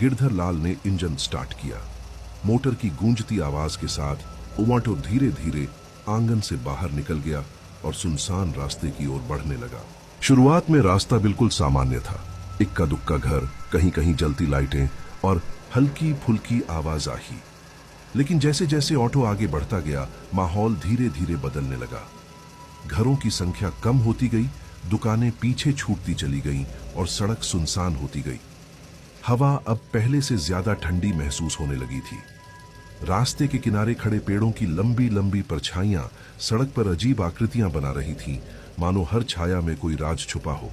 गिरधर लाल ने engine start किया। Motor की गूंजती आवाज के साथ ओमाटो धीरे धीरे आंगन से बाहर निकल गया और सुनसान रास्ते की ओर बढ़ने लगा। शुरुआत में रास्ता बिल्कुल सामान्य था। इक्का दुक्का घर, कहीं कहीं जलती लाइटें और हल्की फुल्की आवाजाही। लेकिन जैसे जैसे ऑटो आगे बढ़ता गया, माहौल धीरे धीरे बदलने लगा। घरों की संख्या कम होती गई, दुकानें पीछे छूटती चली गईं और सड़क सुनसान होती गई। हवा अब पहले से ज्यादा ठंडी महसूस होने लगी थी। रास्ते के किनारे खड़े पेड़ों की लंबी लंबी परछाइयां सड़क पर अजीब आकृतियां बना रही थीं, मानो हर छाया में कोई राज छुपा हो।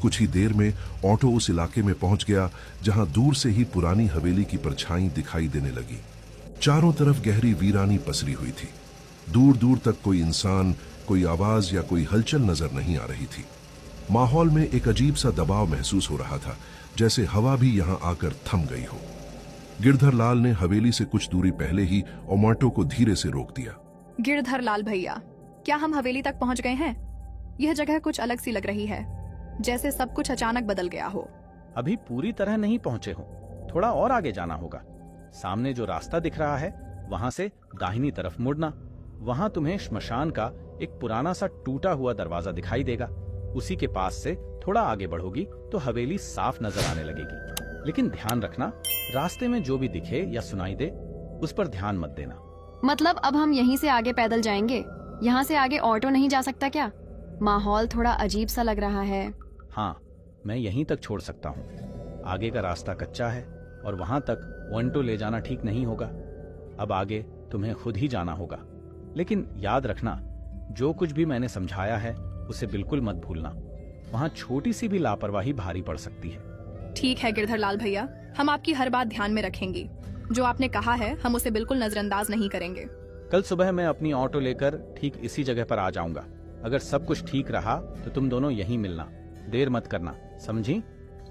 कुछ ही देर में ऑटो उस इलाके में पहुंच गया जहां दूर से ही पुरानी हवेली की परछाई दिखाई देने लगी। चारों तरफ गहरी वीरानी पसरी हुई थी। दूर दूर तक कोई इंसान, कोई आवाज या कोई हलचल नजर नहीं आ रही थी। माहौल में एक अजीब सा दबाव महसूस हो रहा था, जैसे हवा भी यहां आकर थम गई हो। गिरधर लाल ने हवेली से कुछ दूरी पहले ही ओमाटो को धीरे से रोक दिया। गिरधर लाल भैया, क्या हम हवेली तक पहुंच गए हैं? यह जगह कुछ अलग सी लग रही है, जैसे सब कुछ अचानक बदल गया हो। अभी पूरी तरह नहीं पहुंचे हो, थोड़ा और आगे जाना होगा। सामने जो रास्ता दिख रहा है वहां से दाहिनी तरफ मुड़ना। वहां तुम्हें श्मशान का एक पुराना सा टूटा हुआ दरवाजा दिखाई देगा। उसी के पास से थोड़ा आगे बढ़ोगी तो हवेली साफ नजर आने लगेगी। लेकिन ध्यान रखना, रास्ते में जो भी दिखे या सुनाई दे उस पर ध्यान मत देना। मतलब अब हम यहीं से आगे पैदल जाएंगे? यहाँ से आगे ऑटो नहीं जा सकता क्या? माहौल थोड़ा अजीब सा लग रहा है। हाँ, मैं यहीं तक छोड़ सकता हूँ। आगे का रास्ता कच्चा है और वहां तक ऑटो ले जाना ठीक नहीं होगा। अब आगे तुम्हें खुद ही जाना होगा। लेकिन याद रखना, जो कुछ भी मैंने समझाया है उसे बिल्कुल मत भूलना। वहाँ छोटी सी भी लापरवाही भारी पड़ सकती है। ठीक है गिरधर लाल भैया, हम आपकी हर बात ध्यान में रखेंगे। जो आपने कहा है हम उसे बिल्कुल नजरअंदाज नहीं करेंगे। कल सुबह मैं अपनी ऑटो लेकर ठीक इसी जगह पर आ जाऊंगा। अगर सब कुछ ठीक रहा तो तुम दोनों यहीं मिलना, देर मत करना, समझी?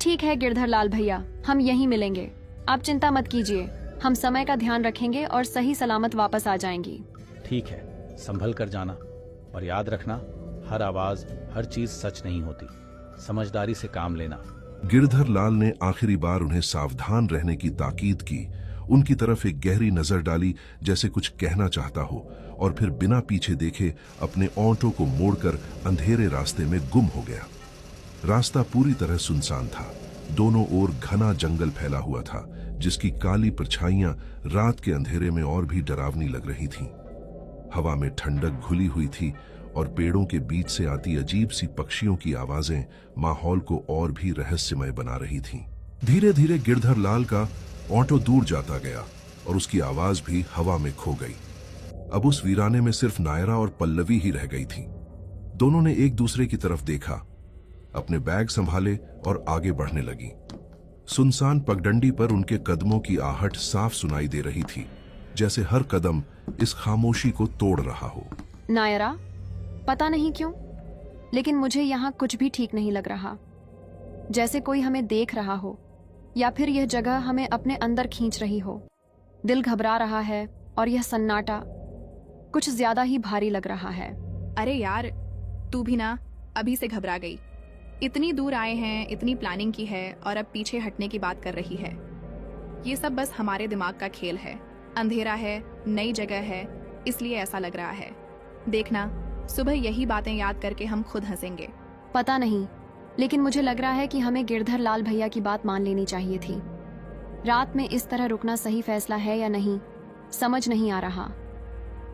ठीक है गिरधर लाल भैया, हम यहीं मिलेंगे। आप चिंता मत कीजिए, हम समय का ध्यान रखेंगे और सही सलामत वापस आ जाएंगी। ठीक है, संभल कर जाना और याद रखना, हर आवाज, हर चीज सच नहीं होती। समझदारी से काम लेना। गिरधर लाल ने आखिरी बार उन्हें सावधान रहने की ताकीद की। उनकी तरफ एक गहरी नजर डाली, जैसे कुछ कहना चाहता हो, और फिर बिना पीछे देखे अपने ऑटो को मोड़कर अंधेरे रास्ते में गुम हो गया। रास्ता पूरी तरह सुनसान था। दोनों ओर घना जंगल फैला हुआ था, जिसकी काली परछाइयां रात के अंधेरे में और भी डरावनी लग रही थीं। हवा में ठंडक घुली हुई थी और पेड़ों के बीच से आती अजीब सी पक्षियों की आवाजें माहौल को और भी रहस्यमय बना रही थीं। धीरे धीरे गिरधर लाल का ऑटो दूर जाता गया और उसकी आवाज भी हवा में खो गई। अब उस वीराने में सिर्फ नायरा और पल्लवी ही रह गई थीं। दोनों ने एक दूसरे की तरफ देखा, अपने बैग संभाले और आगे बढ़ने लगी। सुनसान पगडंडी पर उनके कदमों की आहट साफ सुनाई दे रही थी, जैसे हर कदम इस खामोशी को तोड़ रहा हो। नायरा, पता नहीं क्यों, लेकिन मुझे यहाँ कुछ भी ठीक नहीं लग रहा। जैसे कोई हमें देख रहा हो या फिर यह जगह हमें अपने अंदर खींच रही हो। दिल घबरा रहा है और यह सन्नाटा कुछ ज्यादा ही भारी लग रहा है। अरे यार, तू भी ना अभी से घबरा गई। इतनी दूर आए हैं, इतनी प्लानिंग की है और अब पीछे हटने की बात कर रही है। ये सब बस हमारे दिमाग का खेल है। अंधेरा है, नई जगह है, इसलिए ऐसा लग रहा है। देखना, सुबह यही बातें याद करके हम खुद हंसेंगे। पता नहीं, लेकिन मुझे लग रहा है कि हमें गिरधर लाल भैया की बात मान लेनी चाहिए थी। रात में इस तरह रुकना सही फैसला है या नहीं, समझ नहीं आ रहा।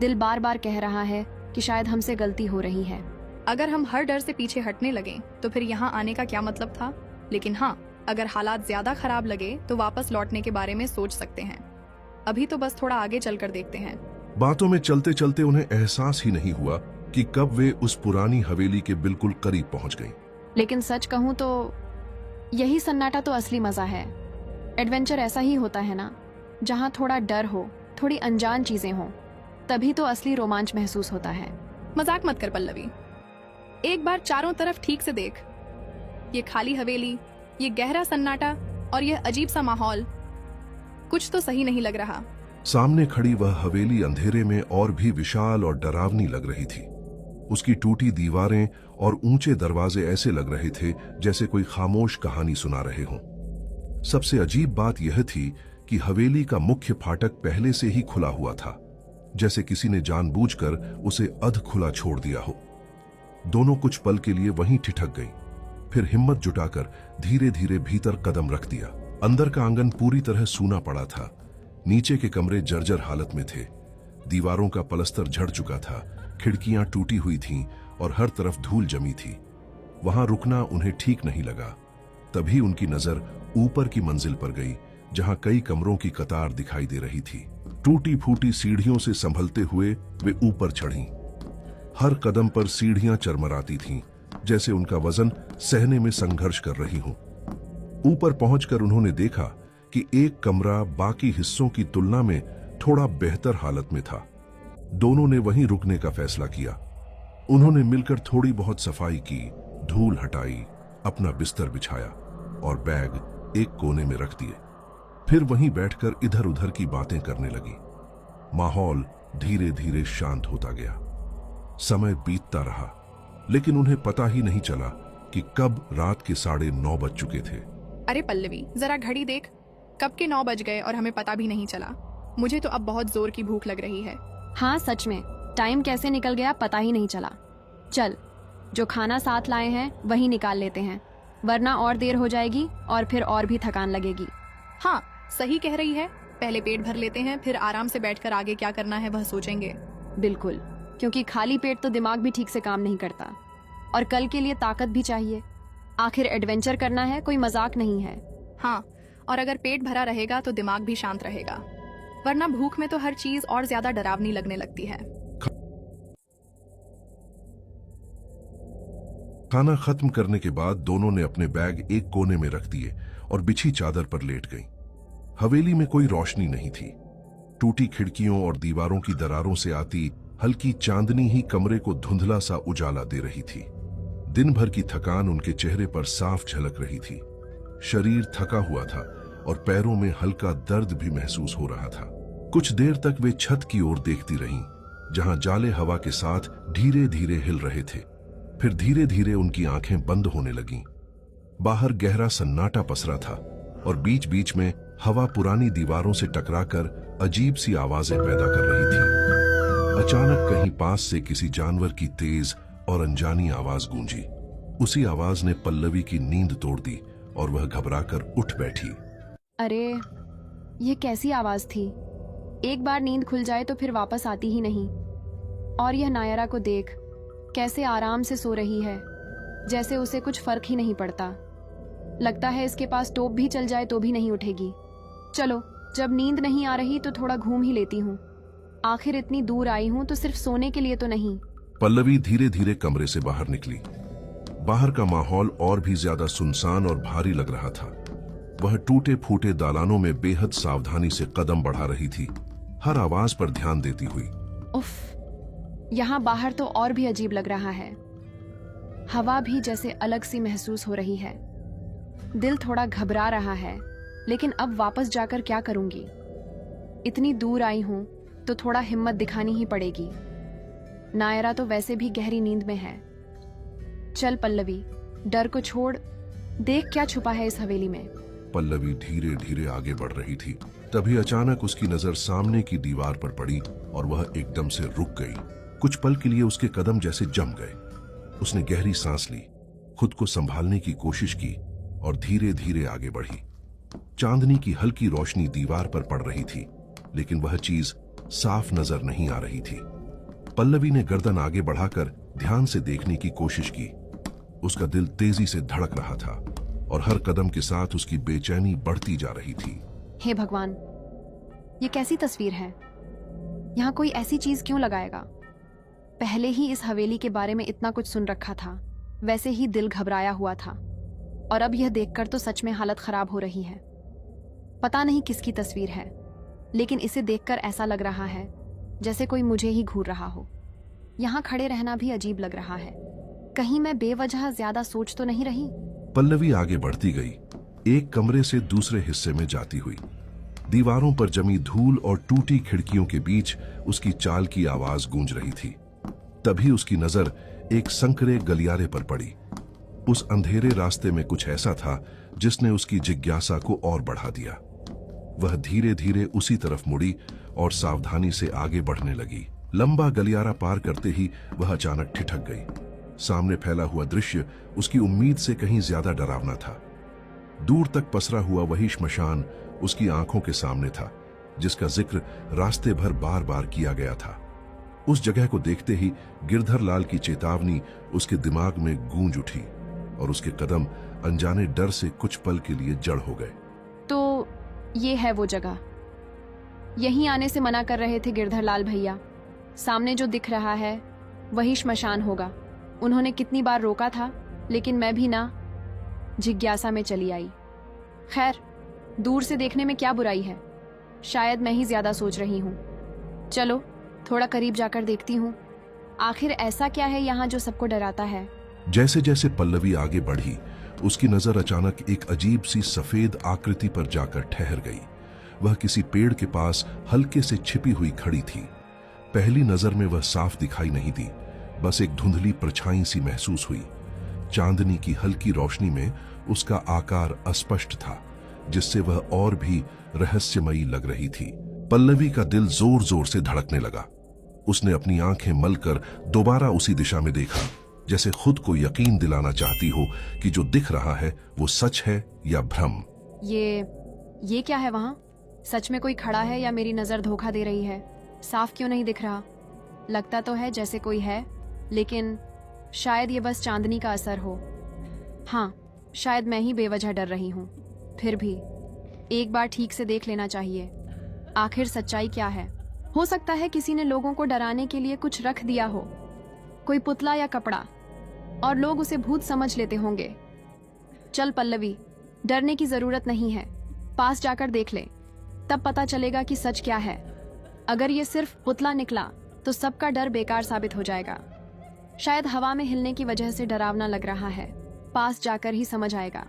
दिल बार बार कह रहा है कि शायद हमसे गलती हो रही है। अगर हम हर डर से पीछे हटने लगे तो फिर यहाँ आने का क्या मतलब था? लेकिन हाँ, अगर हालात ज्यादा खराब लगे तो वापस लौटने के बारे में सोच सकते हैं। अभी तो बस थोड़ा आगे चलकर देखते हैं। बातों में चलते चलते उन्हें एहसास ही नहीं हुआ कि कब वे उस पुरानी हवेली के बिल्कुल करीब पहुंच गईं। लेकिन सच कहूं तो यही सन्नाटा तो असली मजा है। एडवेंचर ऐसा ही होता है ना, जहां थोड़ा डर हो, थोड़ी अनजान चीजें हों, तभी तो असली रोमांच महसूस होता है। मजाक मत कर पल्लवी, एक बार चारों तरफ ठीक से देख। ये खाली हवेली, ये गहरा सन्नाटा और यह अजीब सा माहौल, कुछ तो सही नहीं लग रहा। सामने खड़ी वह हवेली अंधेरे में और भी विशाल और डरावनी लग रही थी। उसकी टूटी दीवारें और ऊंचे दरवाजे ऐसे लग रहे थे जैसे कोई खामोश कहानी सुना रहे हों। सबसे अजीब बात यह थी कि हवेली का मुख्य फाटक पहले से ही खुला हुआ था, जैसे किसी ने जानबूझकर उसे अध खुला छोड़ दिया हो। दोनों कुछ पल के लिए वहीं ठिठक गईं, फिर हिम्मत जुटाकर धीरे धीरे भीतर कदम रख दिया। अंदर का आंगन पूरी तरह सूना पड़ा था। नीचे के कमरे जर्जर हालत में थे। दीवारों का पलस्तर झड़ चुका था, खिड़कियां टूटी हुई थीं और हर तरफ धूल जमी थी। वहां रुकना उन्हें ठीक नहीं लगा। तभी उनकी नजर ऊपर की मंजिल पर गई, जहां कई कमरों की कतार दिखाई दे रही थी। टूटी फूटी सीढ़ियों से संभलते हुए वे ऊपर चढ़ीं। हर कदम पर सीढ़ियां चरमराती थीं, जैसे उनका वजन सहने में संघर्ष कर रही हों। ऊपर पहुंचकर उन्होंने देखा कि एक कमरा बाकी हिस्सों की तुलना में थोड़ा बेहतर हालत में था। दोनों ने वहीं रुकने का फैसला किया। उन्होंने मिलकर थोड़ी बहुत सफाई की, धूल हटाई, अपना बिस्तर बिछाया और बैग एक कोने में रख दिए। फिर वहीं बैठकर इधर उधर की बातें करने लगी। माहौल धीरे धीरे शांत होता गया। समय बीतता रहा, लेकिन उन्हें पता ही नहीं चला कि कब रात के 9:30 बज चुके थे। अरे पल्लवी, जरा घड़ी देख, कब के 9 बज गए और हमें पता भी नहीं चला। मुझे तो अब बहुत जोर की भूख लग रही है। हाँ सच में, टाइम कैसे निकल गया पता ही नहीं चला। चल, जो खाना साथ लाए हैं वही निकाल लेते हैं, वरना और देर हो जाएगी और फिर और भी थकान लगेगी। हाँ, सही कह रही है। पहले पेट भर लेते हैं, फिर आराम से बैठकर आगे क्या करना है वह सोचेंगे। बिल्कुल, क्योंकि खाली पेट तो दिमाग भी ठीक से काम नहीं करता और कल के लिए ताकत भी चाहिए। आखिर एडवेंचर करना है, कोई मजाक नहीं है। हाँ, और अगर पेट भरा रहेगा तो दिमाग भी शांत रहेगा, वरना भूख में तो हर चीज और ज्यादा डरावनी लगने लगती है। खाना खत्म करने के बाद दोनों ने अपने बैग एक कोने में रख दिए और बिछी चादर पर लेट गईं। हवेली में कोई रोशनी नहीं थी। टूटी खिड़कियों और दीवारों की दरारों से आती हल्की चांदनी ही कमरे को धुंधला सा उजाला दे रही थी। दिन भर की थकान उनके चेहरे पर साफ झलक रही थी। शरीर थका हुआ था और पैरों में हल्का दर्द भी महसूस हो रहा था। कुछ देर तक वे छत की ओर देखती रहीं, जहां जाले हवा के साथ धीरे धीरे हिल रहे थे। फिर धीरे धीरे उनकी आंखें बंद होने लगीं। बाहर गहरा सन्नाटा पसरा था और बीच बीच में हवा पुरानी दीवारों से टकराकर अजीब सी आवाजें पैदा कर रही थी। अचानक कहीं पास से किसी जानवर की तेज और अनजानी आवाज गूंजी। उसी आवाज ने पल्लवी की नींद तोड़ दी और वह घबराकर उठ बैठी। अरे, ये कैसी आवाज थी? एक बार नींद खुल जाए तो फिर वापस आती ही नहीं। और यह नायरा को देख, कैसे आराम से सो रही है, जैसे उसे कुछ फर्क ही नहीं पड़ता। लगता है इसके पास टोप भी चल जाए तो भी नहीं उठेगी। चलो, जब नींद नहीं आ रही तो थोड़ा घूम ही लेती हूँ। आखिर इतनी दूर आई हूँ तो सिर्फ सोने के लिए तो नहीं। पल्लवी धीरे धीरे कमरे से बाहर निकली। बाहर का माहौल और भी ज्यादा सुनसान और भारी लग रहा था। वह टूटे फूटे दालानों में बेहद सावधानी से कदम बढ़ा रही थी, हर आवाज पर ध्यान देती हुई। उफ, यहाँ बाहर तो और भी अजीब लग रहा है। हवा भी जैसे अलग सी महसूस हो रही है। दिल थोड़ा घबरा रहा है, लेकिन अब वापस जाकर क्या करूंगी? इतनी दूर आई हूं तो थोड़ा हिम्मत दिखानी ही पड़ेगी। नायरा तो वैसे भी गहरी नींद में है। चल पल्लवी, डर को छोड़, देख क्या छुपा है इस हवेली में। पल्लवी धीरे धीरे आगे बढ़ रही थी। तभी अचानक उसकी नजर सामने की दीवार पर पड़ी और वह एकदम से रुक गई। कुछ पल के लिए उसके कदम जैसे जम गए। उसने गहरी सांस ली, खुद को संभालने की कोशिश की और धीरे धीरे आगे बढ़ी। चांदनी की हल्की रोशनी दीवार पर पड़ रही थी, लेकिन वह चीज साफ नजर नहीं आ रही थी। पल्लवी ने गर्दन आगे बढ़ाकर ध्यान से देखने की कोशिश की। उसका दिल तेजी से धड़क रहा था और हर कदम के साथ उसकी बेचैनी बढ़ती जा रही थी। हे भगवान, ये कैसी तस्वीर है? यहाँ कोई ऐसी चीज क्यों लगाएगा? पहले ही इस हवेली के बारे में इतना कुछ सुन रखा था, वैसे ही दिल घबराया हुआ था, और अब यह देखकर तो सच में हालत खराब हो रही है। पता नहीं किसकी तस्वीर है, लेकिन इसे देखकर ऐसा लग रहा है जैसे कोई मुझे ही घूर रहा हो। यहाँ खड़े रहना भी अजीब लग रहा है। कहीं मैं बेवजह ज्यादा सोच तो नहीं रही? पल्लवी आगे बढ़ती गई, एक कमरे से दूसरे हिस्से में जाती हुई। दीवारों पर जमी धूल और टूटी खिड़कियों के बीच उसकी चाल की आवाज गूंज रही थी। तभी उसकी नजर एक संकरे गलियारे पर पड़ी। उस अंधेरे रास्ते में कुछ ऐसा था जिसने उसकी जिज्ञासा को और बढ़ा दिया। वह धीरे धीरे उसी तरफ मुड़ी और सावधानी से आगे बढ़ने लगी। लंबा गलियारा पार करते ही वह अचानक ठिठक गई। सामने फैला हुआ दृश्य उसकी उम्मीद से कहीं ज्यादा डरावना था। दूर तक पसरा हुआ वही श्मशान उसकी आंखों के सामने था, जिसका जिक्र रास्ते भर बार बार किया गया था। उस जगह को देखते ही गिरधर लाल की चेतावनी उसके दिमाग में गूंज उठी और उसके कदम अनजाने डर से कुछ पल के लिए जड़ हो गए। तो ये है वो जगह। यहीं आने से मना कर रहे थे गिरधर लाल भैया। सामने जो दिख रहा है वही श्मशान होगा। उन्होंने कितनी बार रोका था, लेकिन मैं भी ना जिज्ञासा में चली आई। खैर, दूर से देखने में क्या बुराई है। शायद मैं ही ज्यादा सोच रही हूँ। चलो थोड़ा करीब जाकर देखती हूँ, आखिर ऐसा क्या है यहाँ जो सबको डराता है। जैसे जैसे पल्लवी आगे बढ़ी, उसकी नजर अचानक एक अजीब सी सफेद आकृति पर जाकर ठहर गई। वह किसी पेड़ के पास हल्के से छिपी हुई खड़ी थी। पहली नजर में वह साफ दिखाई नहीं दी, बस एक धुंधली परछाई सी महसूस हुई। चांदनी की हल्की रोशनी में उसका आकार अस्पष्ट था, जिससे वह और भी रहस्यमयी लग रही थी। पल्लवी का दिल जोर जोर से धड़कने लगा। उसने अपनी आंखें मलकर दोबारा उसी दिशा में देखा, जैसे खुद को यकीन दिलाना चाहती हो कि जो दिख रहा है वो सच है या भ्रम। ये क्या है वहां? सच में कोई खड़ा है या मेरी नजर धोखा दे रही है? साफ क्यों नहीं दिख रहा? लगता तो है जैसे कोई है, लेकिन शायद ये बस चांदनी का असर हो। हाँ, शायद मैं ही बेवजह डर रही हूँ। फिर भी एक बार ठीक से देख लेना चाहिए, आखिर सच्चाई क्या है। हो सकता है किसी ने लोगों को डराने के लिए कुछ रख दिया हो, कोई पुतला या कपड़ा, और लोग उसे भूत समझ लेते होंगे। चल पल्लवी, डरने की जरूरत नहीं है, पास जाकर देख ले, तब पता चलेगा कि सच क्या है। अगर ये सिर्फ पुतला निकला तो सबका डर बेकार साबित हो जाएगा। शायद हवा में हिलने की वजह से डरावना लग रहा है, पास जाकर ही समझ आएगा।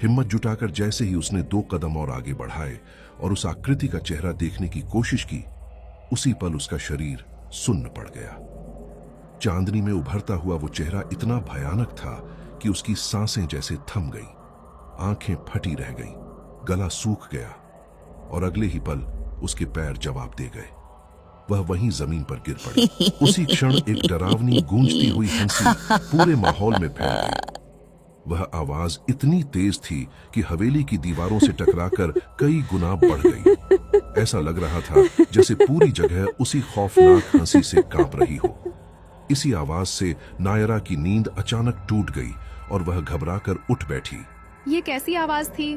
हिम्मत जुटाकर जैसे ही उसने 2 कदम और आगे बढ़ाए और उस आकृति का चेहरा देखने की कोशिश की, उसी पल उसका शरीर सुन्न पड़ गया। चांदनी में उभरता हुआ वो चेहरा इतना भयानक था कि उसकी सांसें जैसे थम गई, आंखें फटी रह गईं, गला सूख गया और अगले ही पल उसके पैर जवाब दे गए। वह वहीं जमीन पर गिर पड़ी। उसी क्षण एक डरावनी गूंजती हुई हंसी पूरे माहौल में फैल गई। वह आवाज इतनी तेज थी कि हवेली की दीवारों से टकराकर कई गुना बढ़ गई। ऐसा लग रहा था जैसे पूरी जगह उसी खौफनाक हंसी से कांप रही हो। इसी आवाज से नायरा की नींद अचानक टूट गई और वह घबराकर उठ बैठी। ये कैसी आवाज थी,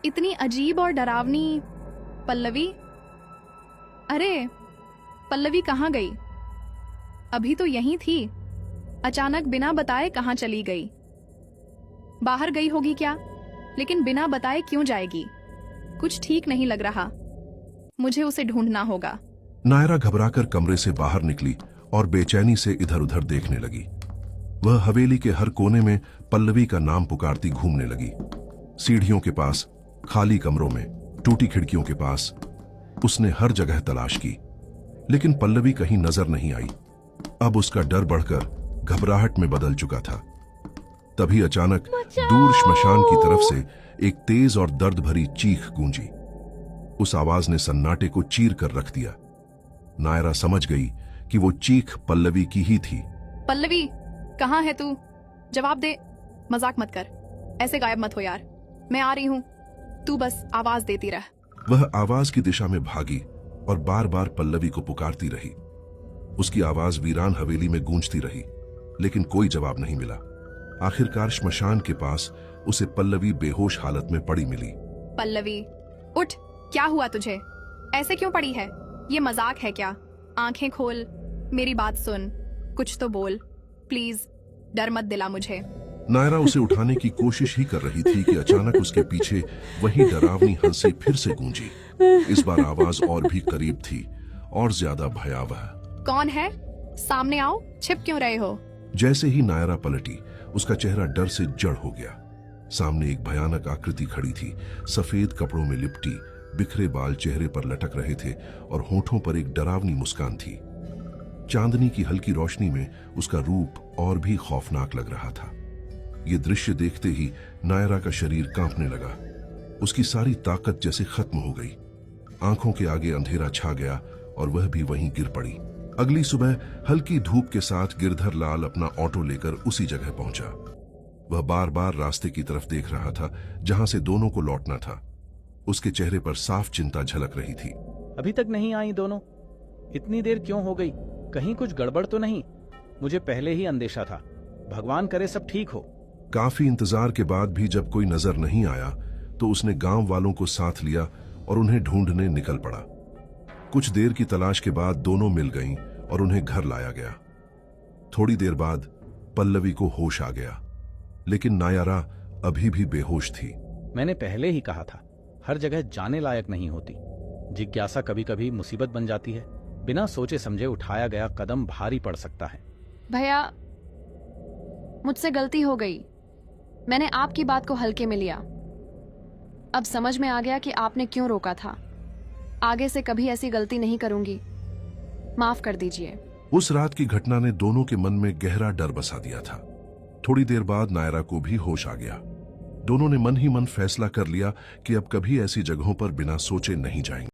इतनी अजीब और डरावनी? पल्लवी, अरे पल्लवी कहाँ गई? अभी तो यहीं थी, अचानक बिना बताए कहाँ चली गई? बाहर गई होगी क्या? लेकिन बिना बताए क्यों जाएगी? कुछ ठीक नहीं लग रहा, मुझे उसे ढूंढना होगा। नायरा घबराकर कमरे से बाहर निकली और बेचैनी से इधर उधर देखने लगी। वह हवेली के हर कोने में पल्लवी का नाम पुकारती घूमने लगी। सीढ़ियों के पास, खाली कमरों में, टूटी खिड़कियों के पास उसने हर जगह तलाश की, लेकिन पल्लवी कहीं नजर नहीं आई। अब उसका डर बढ़कर घबराहट में बदल चुका था। तभी अचानक दूर श्मशान की तरफ से एक तेज और दर्द भरी चीख गूंजी। उस आवाज ने सन्नाटे को चीर कर रख दिया। नायरा समझ गई कि वो चीख पल्लवी की ही थी। पल्लवी, कहाँ है तू? जवाब दे। मजाक मत कर, ऐसे गायब मत हो यार। मैं आ रही हूँ, तू बस आवाज देती रह। वह आवाज की दिशा में भागी और बार बार पल्लवी को पुकारती रही। उसकी आवाज वीरान हवेली में गूंजती रही, लेकिन कोई जवाब नहीं मिला। आखिरकार श्मशान के पास उसे पल्लवी बेहोश हालत में पड़ी मिली। पल्लवी, उठ, क्या हुआ तुझे? ऐसे क्यों पड़ी है? ये मजाक है क्या? आंखें खोल, मेरी बात सुन, कुछ तो बोल प्लीज, डर मत दिला मुझे। नायरा उसे उठाने की कोशिश ही कर रही थी कि अचानक उसके पीछे वही डरावनी हंसी फिर से गूंजी। इस बार आवाज और भी करीब थी और ज्यादा भयावह। कौन है? सामने आओ, छिप क्यों रहे हो? जैसे ही नायरा पलटी, उसका चेहरा डर से जड़ हो गया। सामने एक भयानक आकृति खड़ी थी, सफेद कपड़ों में लिपटी, बिखरे बाल चेहरे पर लटक रहे थे और होठों पर एक डरावनी मुस्कान थी। चांदनी की हल्की रोशनी में उसका रूप और भी खौफनाक लग रहा था। ये दृश्य देखते ही नायरा का शरीर कांपने लगा। उसकी सारी ताकत जैसे खत्म हो गई। आंखों के आगे अंधेरा छा गया और वह भी वहीं गिर पड़ी। अगली सुबह हल्की धूप के साथ गिरधर लाल अपना ऑटो लेकर उसी जगह पहुंचा। वह बार बार रास्ते की तरफ देख रहा था जहां से दोनों को लौटना था। उसके चेहरे पर साफ चिंता झलक रही थी। अभी तक नहीं आई दोनों? इतनी देर क्यों हो गई? कहीं कुछ गड़बड़ तो नहीं? मुझे पहले ही अंदेशा था। भगवान करे सब ठीक हो। काफी इंतजार के बाद भी जब कोई नजर नहीं आया तो उसने गांव वालों को साथ लिया और उन्हें ढूंढने निकल पड़ा। कुछ देर की तलाश के बाद दोनों मिल गईं और उन्हें घर लाया गया। थोड़ी देर बाद पल्लवी को होश आ गया, लेकिन नायरा अभी भी बेहोश थी। मैंने पहले ही कहा था, हर जगह जाने लायक नहीं होती। जिज्ञासा कभी कभी मुसीबत बन जाती है। बिना सोचे समझे उठाया गया कदम भारी पड़ सकता है। भैया, मुझसे गलती हो गई। मैंने आपकी बात को हल्के में लिया। अब समझ में आ गया कि आपने क्यों रोका था। आगे से कभी ऐसी गलती नहीं करूंगी। माफ कर दीजिए। उस रात की घटना ने दोनों के मन में गहरा डर बसा दिया था। थोड़ी देर बाद नायरा को भी होश आ गया। दोनों ने मन ही मन फैसला कर लिया कि अब कभी ऐसी जगहों पर बिना सोचे नहीं जाएंगे।